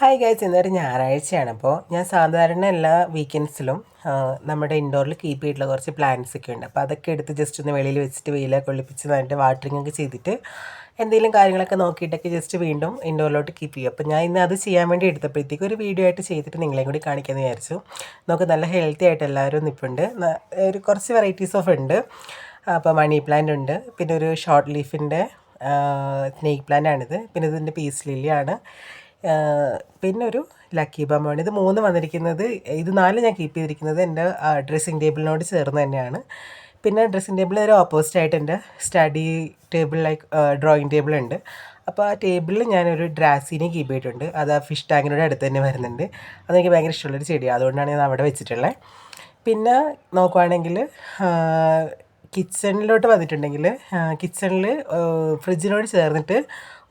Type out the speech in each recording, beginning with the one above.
Hi guys, ഇന്നൊരു ഞായറാഴ്ചയാണ്. അപ്പോൾ ഞാൻ സാധാരണ എല്ലാ വീക്കെൻഡ്സിലും നമ്മുടെ ഇൻഡോറിൽ കീപ്പ് ചെയ്തിട്ടുള്ള കുറച്ച് പ്ലാന്റ്സ് ഒക്കെ ഉണ്ട്. അപ്പോൾ അതൊക്കെ എടുത്ത് ജസ്റ്റ് ഒന്ന് വെളിയിൽ വെച്ചിട്ട് വെയിലൊക്കെ ഒളിപ്പിച്ച് നന്നിട്ട് വാട്ടറിങ് ഒക്കെ ചെയ്തിട്ട് എന്തെങ്കിലും കാര്യങ്ങളൊക്കെ നോക്കിയിട്ടൊക്കെ ജസ്റ്റ് വീണ്ടും ഇൻഡോറിലോട്ട് കീപ്പ് ചെയ്യും. അപ്പോൾ ഞാൻ ഇന്ന് അത് ചെയ്യാൻ വേണ്ടി എടുത്തപ്പോഴത്തേക്ക് ഒരു വീഡിയോ ആയിട്ട് ചെയ്തിട്ട് നിങ്ങളെയും കൂടി കാണിക്കാമെന്ന് വിചാരിച്ചു. നമുക്ക് നല്ല ഹെൽത്തി ആയിട്ട് എല്ലാവരും നിൽപ്പുണ്ട്. ഒരു കുറച്ച് വെറൈറ്റീസ് ഓഫ് ഉണ്ട്. അപ്പോൾ മണി പ്ലാന്റ് ഉണ്ട്, പിന്നെ ഒരു ഷോർട്ട് ലീഫിൻ്റെ സ്നേക്ക് പ്ലാന്റ് ആണിത്, പിന്നെ ഇതിൻ്റെ പീസ് ലില്ലിയാണ്, പിന്നെ ഒരു ലക്കി ബമ്മാണ്. ഇത് 3 വന്നിരിക്കുന്നത്, ഇത് 4 ഞാൻ കീപ്പ് ചെയ്തിരിക്കുന്നത് എൻ്റെ ഡ്രസ്സിങ് ടേബിളിനോട് ചേർന്ന് തന്നെയാണ്. പിന്നെ ഡ്രസ്സിങ് ടേബിൾ ഒരു ഓപ്പോസിറ്റ് ആയിട്ട് എൻ്റെ study table like drawing table ഉണ്ട്. അപ്പോൾ ആ ടേബിളിൽ ഞാനൊരു ഡ്രാസീനെ കീപ്പ് ചെയ്തിട്ടുണ്ട്. അത് ആ ഫിഷ് ടാങ്കിനോട് അടുത്ത് തന്നെ വരുന്നുണ്ട്. അതെനിക്ക് ഭയങ്കര ഇഷ്ടമുള്ളൊരു ചെടിയാണ്, അതുകൊണ്ടാണ് ഞാൻ അവിടെ വെച്ചിട്ടുള്ളത്. പിന്നെ നോക്കുവാണെങ്കിൽ കിച്ചണിലോട്ട് വന്നിട്ടുണ്ടെങ്കിൽ കിച്ചണിൽ ഫ്രിഡ്ജിനോട് ചേർന്നിട്ട്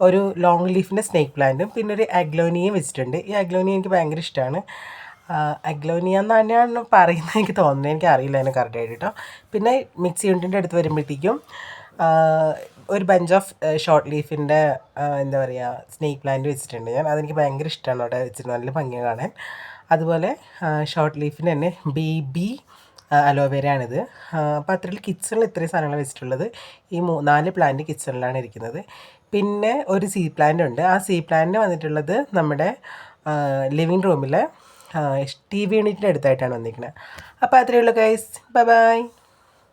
ഒരു ലോങ് ലീഫിൻ്റെ സ്നേക്ക് പ്ലാന്റും പിന്നെ ഒരു അഗ്ലോനിയയും വെച്ചിട്ടുണ്ട്. ഈ അഗ്ലോനിയ എനിക്ക് ഭയങ്കര ഇഷ്ടമാണ്. അഗ്ലോനിയ എന്ന് തന്നെയാണ് പറയുന്നത് എനിക്ക് തോന്നുന്നത്, എനിക്ക് അറിയില്ല അതിനെ കറക്റ്റായിട്ട് കേട്ടോ. പിന്നെ മിക്സി യൂണിറ്റിൻ്റെ അടുത്ത് വരുമ്പോഴത്തേക്കും ഒരു ബഞ്ച് ഓഫ് ഷോർട്ട് ലീഫിൻ്റെ എന്താ പറയുക സ്നേക്ക് പ്ലാന്റ് വെച്ചിട്ടുണ്ട് ഞാൻ. അതെനിക്ക് ഭയങ്കര ഇഷ്ടമാണ് അവിടെ വെച്ചിട്ട്, നല്ല ഭംഗിയാണ് കാണാൻ. അതുപോലെ ഷോർട്ട് ലീഫിന് തന്നെ ബേബി അലോവേരയാണിത്. അപ്പോൾ അത്രയിൽ കിച്ചണിൽ ഇത്രയും സാധനങ്ങൾ വെച്ചിട്ടുള്ളത്. ഈ 4 പ്ലാന്റ് കിച്ചണിലാണ് ഇരിക്കുന്നത്. പിന്നെ ഒരു സീ പ്ലാന്റ് ഉണ്ട്. ആ സീ പ്ലാന്റിന് വന്നിട്ടുള്ളത് നമ്മുടെ ലിവിങ് റൂമിലെ TV യൂണിറ്റിൻ്റെ അടുത്തായിട്ടാണ് വന്നിരിക്കുന്നത്. അപ്പോൾ അത്രയേ ഉള്ളൂ ഗൈസ്, ബൈ ബൈ.